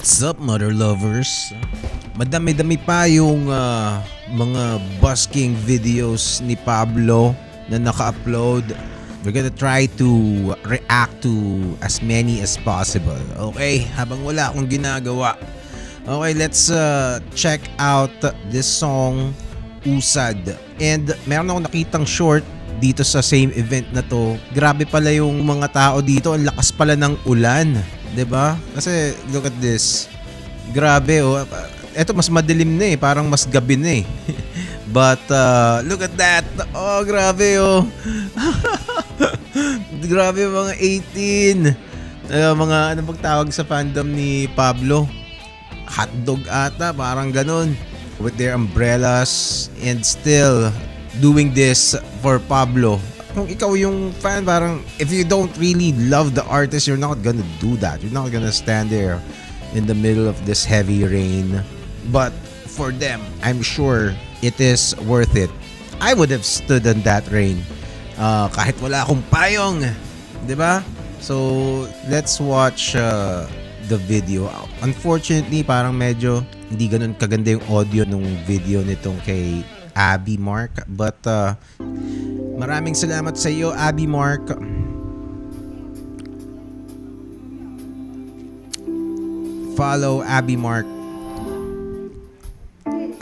What's up, mother lovers? Madami-dami pa yung mga busking videos ni Pablo na naka-upload. We're gonna try to react to as many as possible. Okay, habang wala akong ginagawa. Okay, let's check out this song, Usad. And meron akong nakitang short dito sa same event na to. Grabe pala yung mga tao dito. Ang lakas pala ng ulan. 'Di ba? Kasi look at this. Grabe oh. Eto mas madilim na eh, parang mas gabi na eh. But look at that. Oh, grabe oh. Grabe mga 18. Mga ano bang tawag sa fandom ni Pablo? Hotdog ata, parang ganun. With their umbrellas and still doing this for Pablo. Kung ikaw yung fan, parang if you don't really love the artist, you're not gonna do that. You're not gonna stand there in the middle of this heavy rain. But for them, I'm sure it is worth it. I would have stood in that rain kahit wala akong payong, di ba? So let's watch the video. Unfortunately, parang medyo hindi ganun kaganda yung audio nung video nitong kay Abby Mark. But maraming salamat sa iyo, Abby Mark. Follow Abby Mark.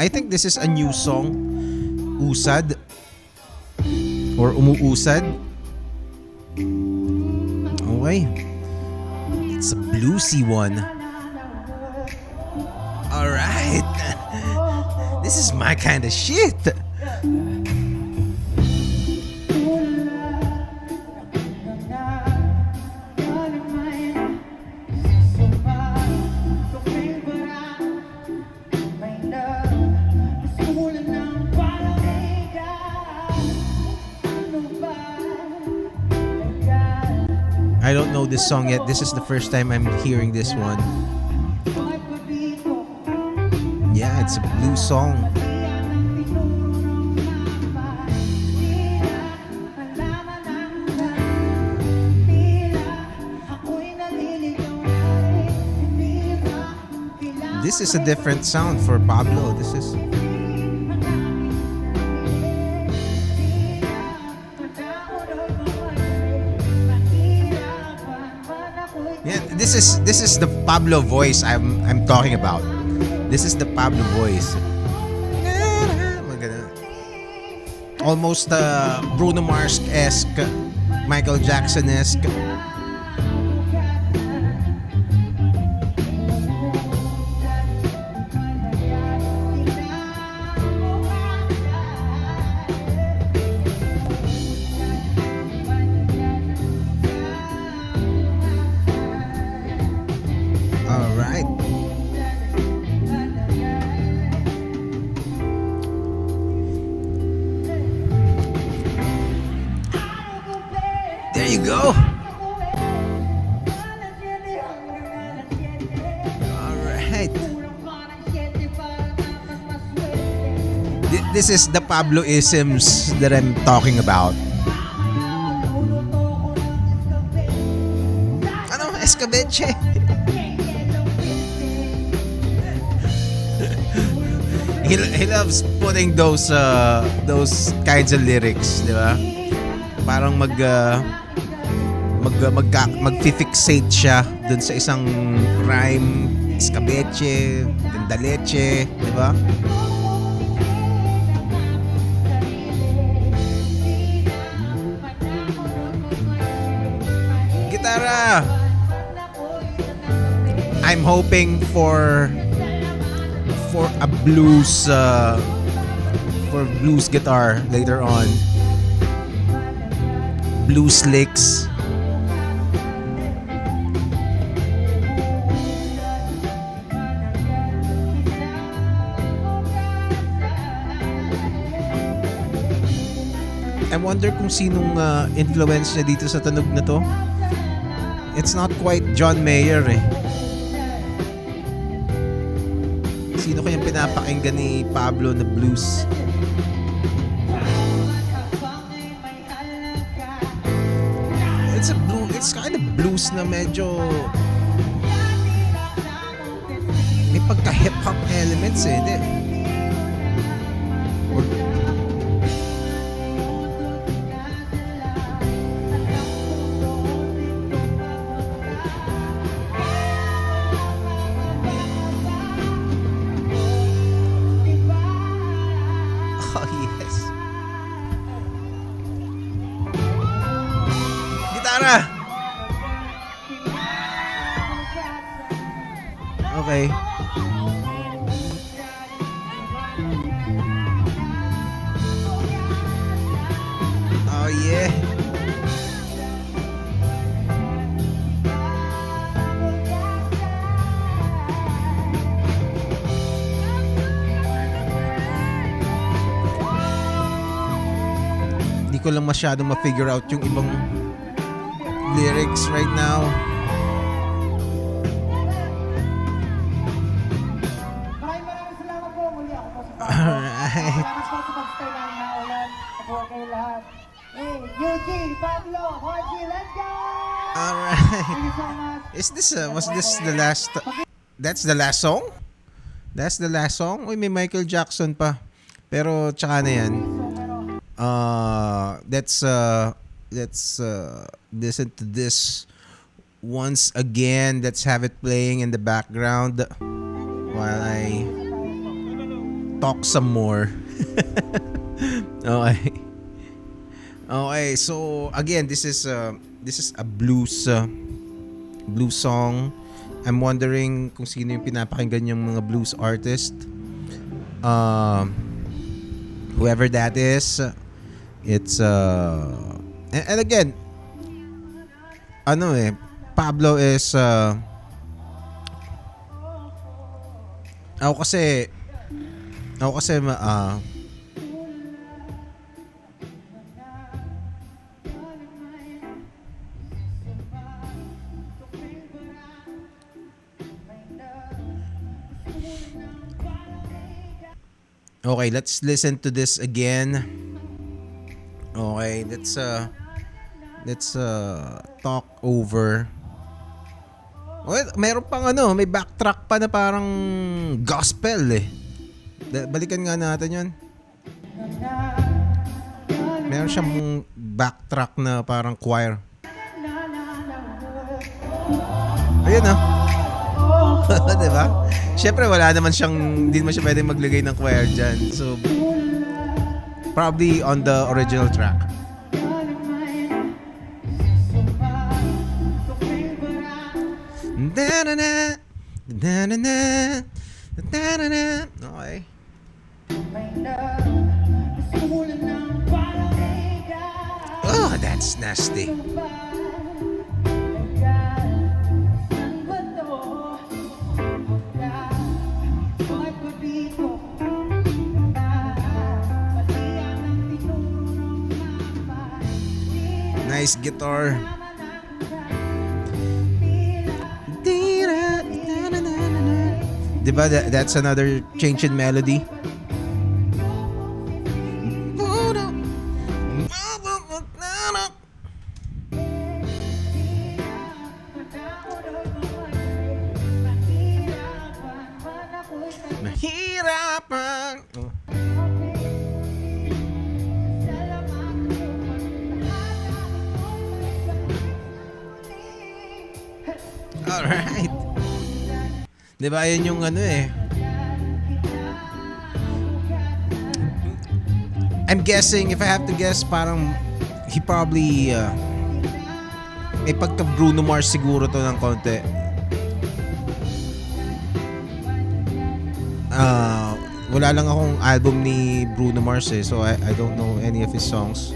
I think this is a new song, Usad or Umuusad. Okay. It's a bluesy one. All right. This is my kind of shit. I don't know this song yet. This is the first time I'm hearing this one. Yeah, it's a blues song. This is a different sound for Pablo. This is This is the Pablo voice I'm talking about. This is the Pablo voice. Almost Bruno Mars-esque, Michael Jackson-esque. Alright. There you go. Alright. This is the Pablo-isms that I'm talking about. Ano? Escabeche? He loves putting those kinds of lyrics, di ba? Parang mag-fixate siya dun sa isang rhyme, escabeche, gandaleche, di ba? Gitara. I'm hoping for a blues guitar later on. Blues licks. I wonder kung sinong influence niya dito sa tunog na to. It's not quite John Mayer eh. Sino kayang pinapakinggan ni Pablo na blues? It's kind of blues na medyo pagka-hip-hop elements eh. Di. Or, oh yes. Gitara! Okay. Oh yeah. Hindi ko lang masyadong ma-figure out yung ibang lyrics right now. Maraming salamat po. Muli ako po si Pablo. Alright. Salamat po sa pag-stay namin na ulan. Ako kayo lahat. Hey, Eugene, Pablo, Jorge, let's go! Alright. Thank you so much. Is this, was this the last, that's the last song? That's the last song? Uy, may Michael Jackson pa. Pero, tsaka na yan. Let's listen to this once again. Let's have it playing in the background while I talk some more. Okay. Okay, so again, this is a blues song. I'm wondering kung sino yung pinapakinggan yung mga blues artist. Whoever that is, it's and again, Pablo is ako kasi okay, let's listen to this again. Okay, let's talk over. Well, mayroon pang may backtrack pa na parang gospel eh. Balikan nga natin 'yon. Meron siyang backtrack na parang choir. Ayun ah. Diba? Siyempre wala naman siyang, hindi naman siya pwedeng maglagay ng choir dyan. So, probably on the original track. Da-na-na, da-na-na, da-na-na. Okay. Oh, that's nasty. Nice guitar. Diba that's another change in melody? Mahirapan. Oh. Alright. Diba yun yung I'm guessing, if I have to guess, parang he probably may pagka Bruno Mars siguro to ng konti. Wala lang akong album ni Bruno Mars eh, so I don't know any of his songs.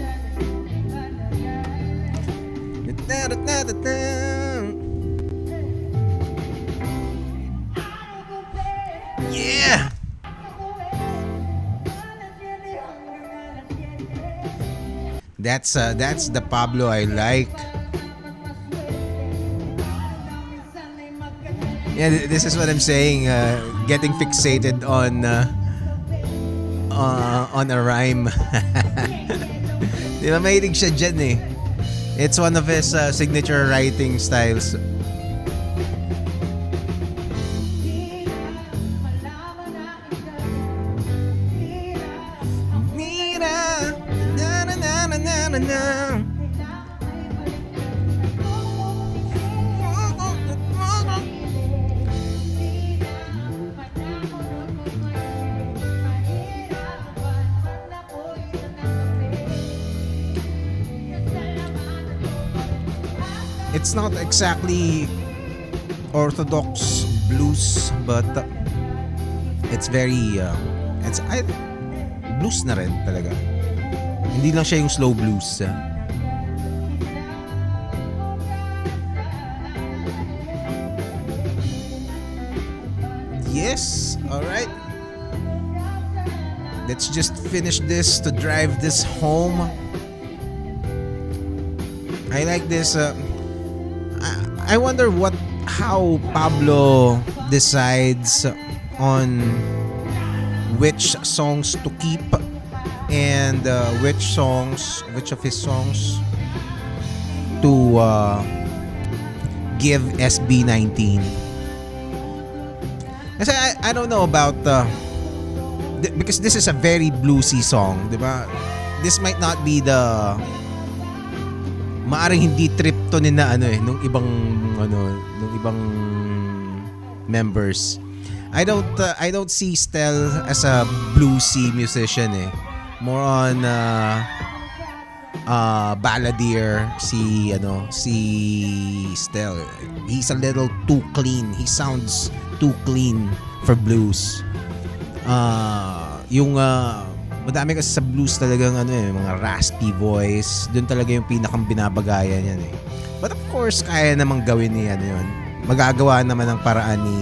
Yeah! That's the Pablo I like. Yeah, this is what I'm saying. Getting fixated on a rhyme. Di ba mahilig siya dyan eh. It's one of his signature writing styles. na na. It's not exactly orthodox blues, but it's very blues na rin talaga. Hindi lang siya yung slow blues. Yes, all right. Let's just finish this to drive this home. I like this. I wonder how Pablo decides on which songs to keep and which of his songs to give SB19. Kasi I don't know about because this is a very bluesy song, di ba? This might not be the maaring hindi trip to ni na nung ibang members. I don't see Stel as a bluesy musician eh. More on balladier si Stel. He's a little too clean. He sounds too clean for blues. Madami kasi sa blues talagang mga raspy voice. Doon talaga yung pinakang binabagayan yan eh. But of course, kaya namang gawin ni yun. Magagawa naman ng paraan ni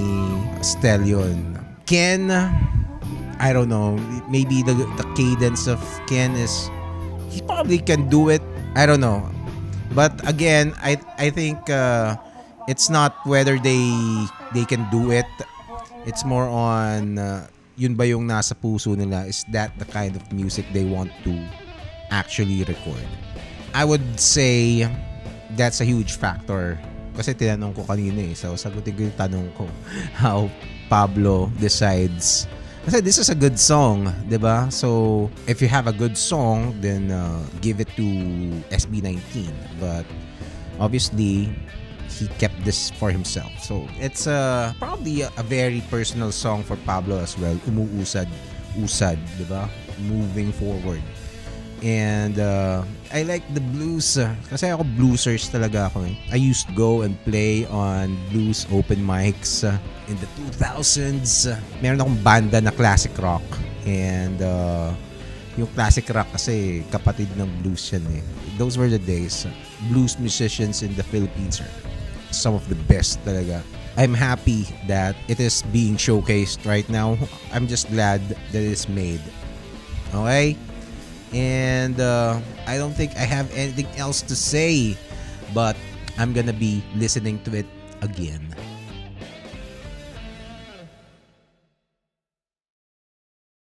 Stel yun. Ken, I don't know. Maybe the cadence of Ken is, he probably can do it. I don't know. But again, I think it's not whether they can do it. It's more on yun ba yung nasa puso nila? Is that the kind of music they want to actually record? I would say that's a huge factor. Kasi tinanong ko kanina so sagutin ko yung tanong ko. How Pablo decides. Kasi this is a good song, di ba? So, if you have a good song, then give it to SB19. But obviously, he kept this for himself. So, it's probably a very personal song for Pablo as well. Umuusad, di ba? Moving forward. And I like the blues. Kasi ako bluesers talaga ako eh. I used to go and play on blues open mics in the 2000s. Meron akong banda na classic rock. And yung classic rock kasi kapatid ng blues yan eh. Those were the days. Blues musicians in the Philippines are some of the best talaga. I'm happy that it is being showcased right now. I'm just glad that it's made. Okay? And I don't think I have anything else to say, but I'm gonna be listening to it again.